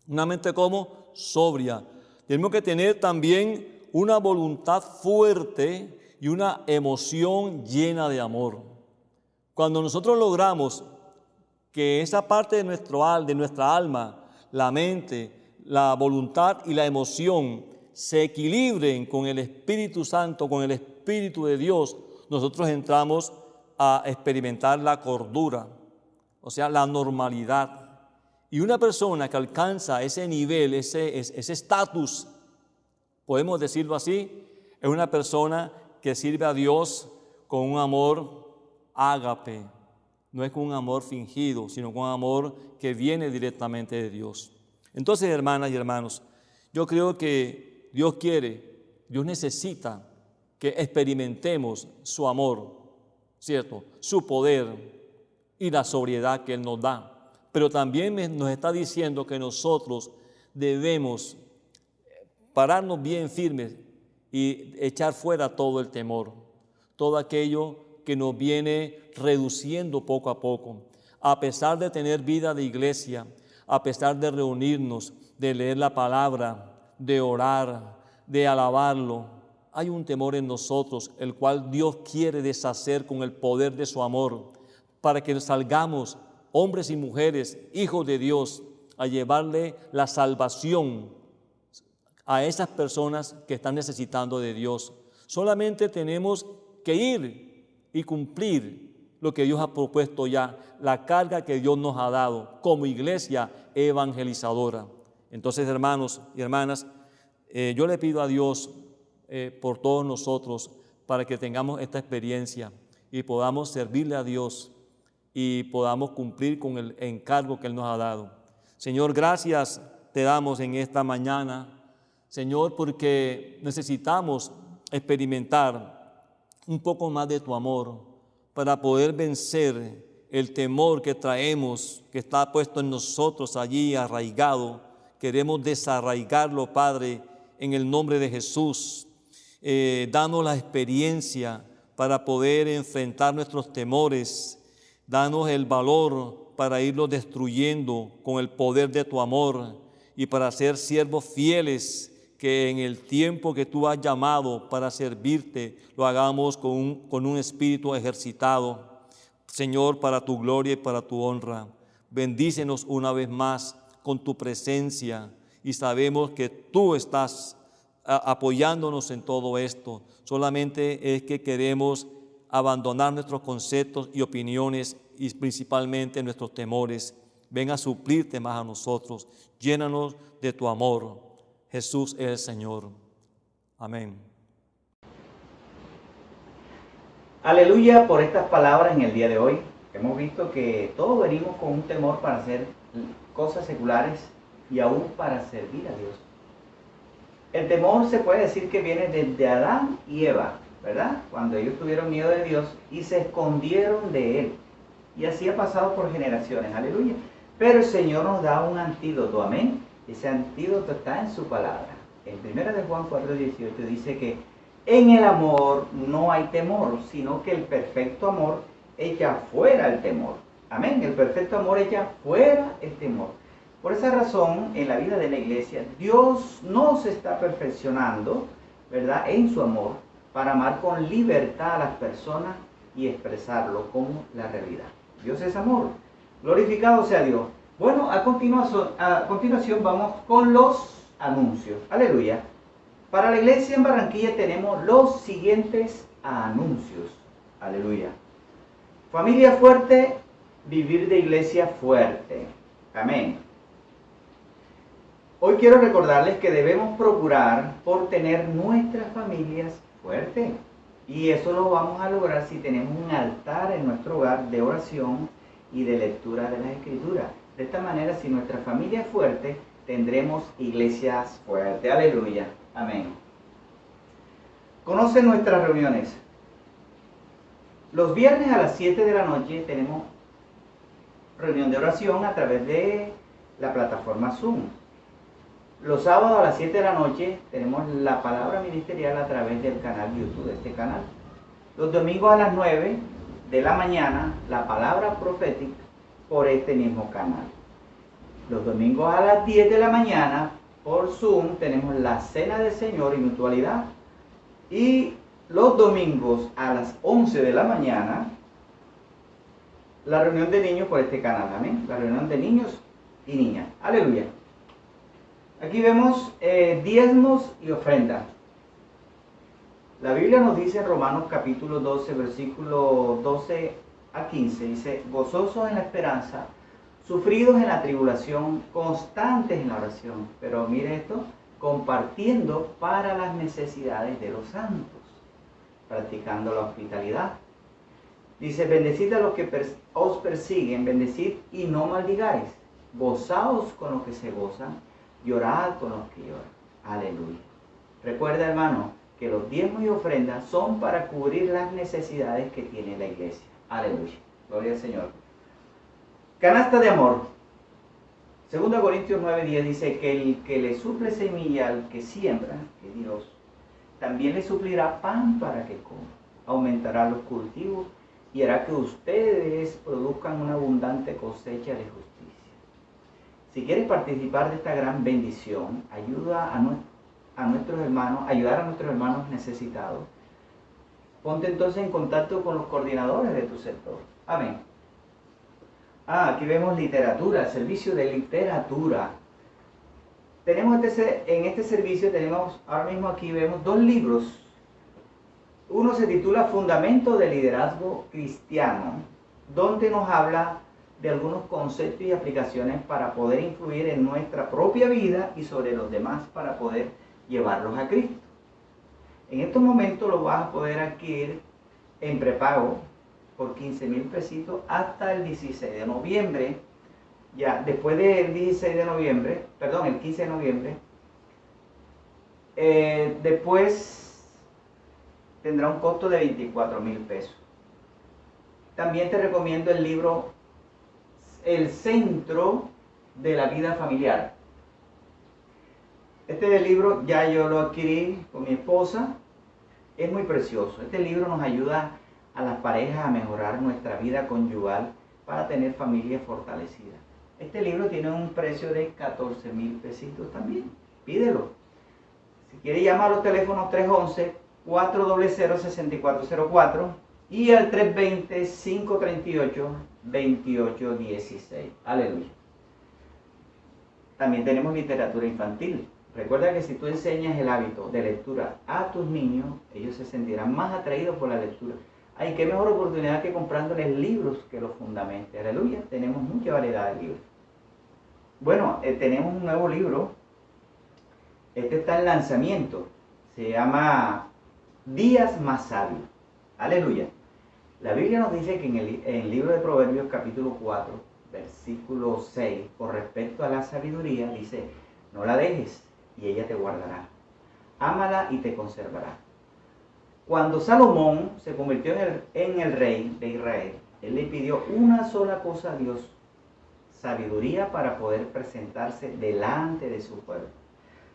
Una mente como sobria. Tenemos que tener también una voluntad fuerte y una emoción llena de amor. Cuando nosotros logramos que esa parte de nuestra alma, la mente, la voluntad y la emoción se equilibren con el Espíritu Santo, con el Espíritu de Dios, nosotros entramos a experimentar la cordura, o sea, la normalidad. Y una persona que alcanza ese nivel, ese estatus, podemos decirlo así, es una persona que sirve a Dios con un amor ágape. No es con un amor fingido, sino con un amor que viene directamente de Dios. Entonces, hermanas y hermanos, yo creo que Dios necesita que experimentemos su amor, ¿cierto? Su poder y la sobriedad que Él nos da. Pero también nos está diciendo que nosotros debemos pararnos bien firmes y echar fuera todo el temor, todo aquello que nos viene reduciendo poco a poco. A pesar de tener vida de iglesia, a pesar de reunirnos, de leer la palabra, de orar, de alabarlo, hay un temor en nosotros, el cual Dios quiere deshacer con el poder de su amor, para que salgamos hombres y mujeres, hijos de Dios, a llevarle la salvación a esas personas que están necesitando de Dios. Solamente tenemos que ir y cumplir lo que Dios ha propuesto ya, la carga que Dios nos ha dado como iglesia evangelizadora. Entonces, hermanos y hermanas, yo le pido a Dios por todos nosotros para que tengamos esta experiencia y podamos servirle a Dios y podamos cumplir con el encargo que Él nos ha dado. Señor, gracias te damos en esta mañana, Señor, porque necesitamos experimentar un poco más de tu amor para poder vencer el temor que traemos, que está puesto en nosotros allí arraigado. Queremos desarraigarlo, Padre, en el nombre de Jesús. Danos la experiencia para poder enfrentar nuestros temores. Danos el valor para irlos destruyendo con el poder de tu amor y para ser siervos fieles que en el tiempo que tú has llamado para servirte, lo hagamos con un espíritu ejercitado. Señor, para tu gloria y para tu honra. Bendícenos una vez más con tu presencia y sabemos que tú estás apoyándonos en todo esto. Solamente es que queremos abandonar nuestros conceptos y opiniones y principalmente nuestros temores. Ven a suplirte más a nosotros. Llénanos de tu amor. Jesús es el Señor. Amén.
Aleluya por estas palabras en el día de hoy. Hemos visto que todos venimos con un temor para hacer cosas seculares y aún para servir a Dios. El temor se puede decir que viene desde Adán y Eva, ¿verdad? Cuando ellos tuvieron miedo de Dios y se escondieron de Él. Y así ha pasado por generaciones, aleluya. Pero el Señor nos da un antídoto, amén. Ese antídoto está en su palabra. En 1 de Juan 4:18 dice que en el amor no hay temor, sino que el perfecto amor echa fuera el temor. Amén, el perfecto amor echa fuera el temor. Por esa razón, en la vida de la iglesia, Dios nos está perfeccionando, ¿verdad?, en su amor, para amar con libertad a las personas y expresarlo como la realidad. Dios es amor. Glorificado sea Dios. Bueno, a continuación vamos con los anuncios. Aleluya. Para la iglesia en Barranquilla tenemos los siguientes anuncios. Aleluya. Familia fuerte, vivir de iglesia fuerte. Amén. Hoy quiero recordarles que debemos procurar por tener nuestras familias fuertes. Y eso lo vamos a lograr si tenemos un altar en nuestro hogar de oración y de lectura de las Escrituras. De esta manera, si nuestra familia es fuerte, tendremos iglesias fuertes. Aleluya. Amén. Conocen nuestras reuniones. Los viernes a las 7 de la noche tenemos reunión de oración a través de la plataforma Zoom. Los sábados a las 7 de la noche tenemos la palabra ministerial a través del canal YouTube de este canal. Los domingos a las 9 de la mañana, la palabra profética por este mismo canal. Los domingos a las 10 de la mañana, por Zoom, tenemos la Cena del Señor y Mutualidad. Y los domingos a las 11 de la mañana, la reunión de niños por este canal. Amén. La reunión de niños y niñas. Aleluya. Aquí vemos diezmos y ofrendas. La Biblia nos dice en Romanos capítulo 12, versículo 12 a 15, dice: gozosos en la esperanza, sufridos en la tribulación, constantes en la oración. Pero mire esto, compartiendo para las necesidades de los santos, practicando la hospitalidad. Dice: bendecid a los que os persiguen, bendecid y no maldigáis, gozaos con los que se gozan, llorad con los que lloran. Aleluya. Recuerda, hermano, que los diezmos y ofrendas son para cubrir las necesidades que tiene la iglesia. Aleluya. Gloria al Señor. Canasta de amor. 2 Corintios 9:10 dice que el que le suple semilla al que siembra, que es Dios, también le suplirá pan para que coma. Aumentará los cultivos y hará que ustedes produzcan una abundante cosecha de justicia. Si quieres participar de esta gran bendición, ayudar a nuestros hermanos necesitados, ponte entonces en contacto con los coordinadores de tu sector. Amén. Aquí vemos literatura, servicio de literatura. Tenemos en este servicio, ahora mismo aquí vemos 2 libros. Uno se titula Fundamento del Liderazgo Cristiano, donde nos habla de algunos conceptos y aplicaciones para poder influir en nuestra propia vida y sobre los demás para poder llevarlos a Cristo. En estos momentos lo vas a poder adquirir en prepago por 15,000 pesitos hasta el 16 de noviembre. Ya después del 16 de noviembre, perdón, el 15 de noviembre, después tendrá un costo de 24,000 pesos. También te recomiendo el libro El Centro de la Vida Familiar. Este libro ya yo lo adquirí con mi esposa. Es muy precioso. Este libro nos ayuda a las parejas a mejorar nuestra vida conyugal para tener familia fortalecida. Este libro tiene un precio de 14,000 pesitos también. Pídelo. Si quiere, llama a los teléfonos 311-400-6404 y al 320-538-2816. Aleluya. También tenemos literatura infantil. Recuerda que si tú enseñas el hábito de lectura a tus niños, ellos se sentirán más atraídos por la lectura. Ay, qué mejor oportunidad que comprándoles libros que los fundamente. Aleluya, tenemos mucha variedad de libros. Bueno, tenemos un nuevo libro. Este está en lanzamiento. Se llama Días Más Sabios. Aleluya. La Biblia nos dice que en el libro de Proverbios capítulo 4, versículo 6, con respecto a la sabiduría, dice: no la dejes y ella te guardará. Ámala y te conservará. Cuando Salomón se convirtió en el rey de Israel, él le pidió una sola cosa a Dios: sabiduría para poder presentarse delante de su pueblo.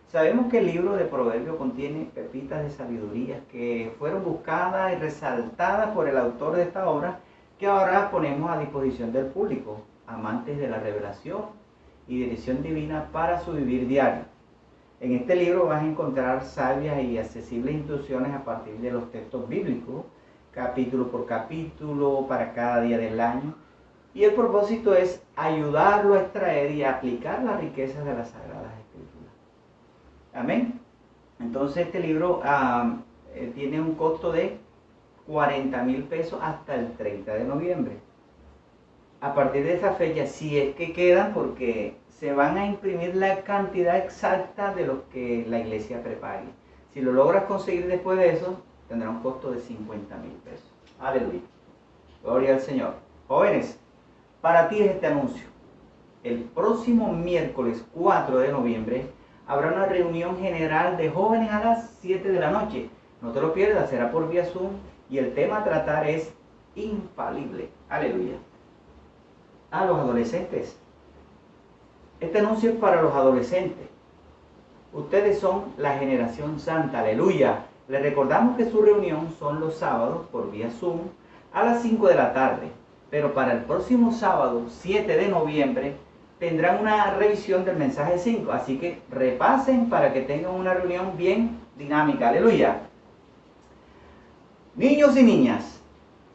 Sabemos que el libro de Proverbios contiene pepitas de sabiduría que fueron buscadas y resaltadas por el autor de esta obra, que ahora ponemos a disposición del público, amantes de la revelación y dirección divina para su vivir diario. En este libro vas a encontrar sabias y accesibles instrucciones a partir de los textos bíblicos, capítulo por capítulo, para cada día del año. Y el propósito es ayudarlo a extraer y a aplicar las riquezas de las Sagradas Escrituras. Amén. Entonces este libro tiene un costo de 40,000 pesos hasta el 30 de noviembre. A partir de esa fecha, si es que quedan, porque se van a imprimir la cantidad exacta de los que la iglesia prepare. Si lo logras conseguir después de eso, tendrá un costo de 50,000 pesos. Aleluya. Gloria al Señor. Jóvenes, para ti es este anuncio. El próximo miércoles 4 de noviembre habrá una reunión general de jóvenes a las 7 de la noche. No te lo pierdas, será por vía Zoom y el tema a tratar es infalible. Aleluya. A los adolescentes. Este anuncio es para los adolescentes. Ustedes son la generación santa. Aleluya. Les recordamos que su reunión son los sábados por vía Zoom a las 5 de la tarde. Pero para el próximo sábado, 7 de noviembre, tendrán una revisión del mensaje 5. Así que repasen para que tengan una reunión bien dinámica. Aleluya. Niños y niñas.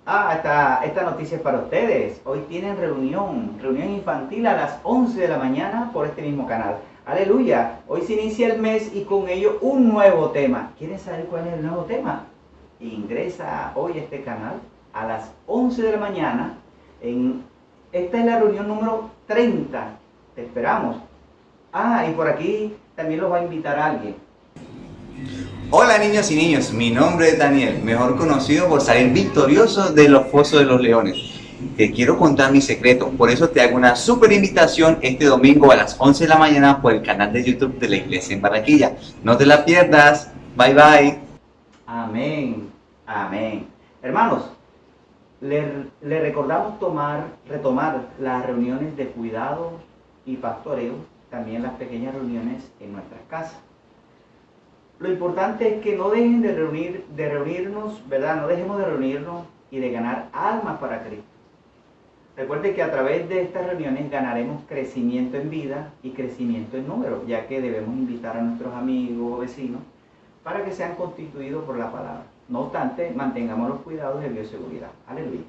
Esta noticia es para ustedes. Hoy tienen reunión infantil a las 11 de la mañana por este mismo canal. Aleluya. Hoy se inicia el mes y con ello un nuevo tema. ¿Quieren saber cuál es el nuevo tema? Ingresa hoy a este canal a las 11 de la mañana. Esta es la reunión número 30. Te esperamos. Y por aquí también los va a invitar a alguien.
Hola niños y niñas, mi nombre es Daniel, mejor conocido por salir victorioso de los fosos de los leones. Te quiero contar mi secreto, por eso te hago una super invitación este domingo a las 11 de la mañana por el canal de YouTube de la Iglesia en Barranquilla. No te la pierdas, bye bye.
Amén, amén. Hermanos, le recordamos retomar las reuniones de cuidado y pastoreo, también las pequeñas reuniones en nuestras casas. Lo importante es que no dejen de reunirnos, ¿verdad? No dejemos de reunirnos y de ganar almas para Cristo. Recuerde que a través de estas reuniones ganaremos crecimiento en vida y crecimiento en número, ya que debemos invitar a nuestros amigos o vecinos para que sean constituidos por la palabra. No obstante, mantengamos los cuidados de bioseguridad. Aleluya.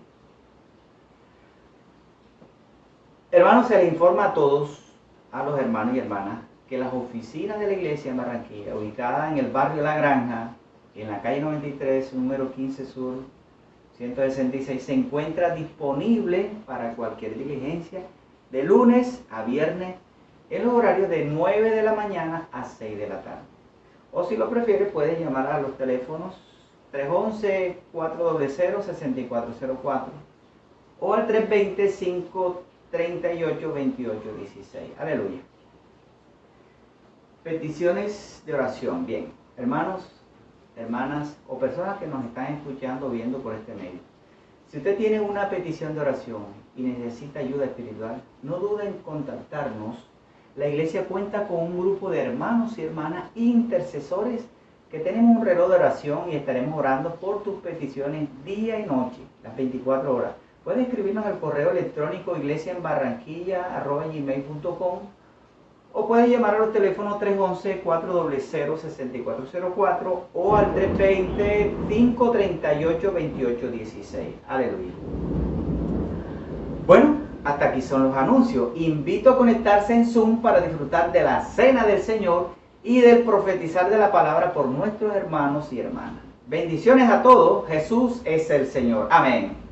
Hermanos, se les informa a todos, a los hermanos y hermanas, que las oficinas de la iglesia en Barranquilla, ubicada en el barrio La Granja, en la calle 93, número 15 Sur, 166, se encuentra disponible para cualquier diligencia de lunes a viernes en los horarios de 9 de la mañana a 6 de la tarde. O si lo prefiere, puedes llamar a los teléfonos 311-400-6404 o al 320-538-2816. Aleluya. Peticiones de oración. Bien, hermanos, hermanas o personas que nos están escuchando, viendo por este medio. Si usted tiene una petición de oración y necesita ayuda espiritual, no dude en contactarnos. La iglesia cuenta con un grupo de hermanos y hermanas intercesores que tenemos un reloj de oración y estaremos orando por tus peticiones día y noche, las 24 horas. Puedes escribirnos al correo electrónico iglesiaenbarranquilla@gmail.com o puedes llamar a los teléfonos 311-400-6404 o al 320-538-2816. Aleluya. Bueno, hasta aquí son los anuncios. Invito a conectarse en Zoom para disfrutar de la Cena del Señor y del profetizar de la palabra por nuestros hermanos y hermanas. Bendiciones a todos. Jesús es el Señor. Amén.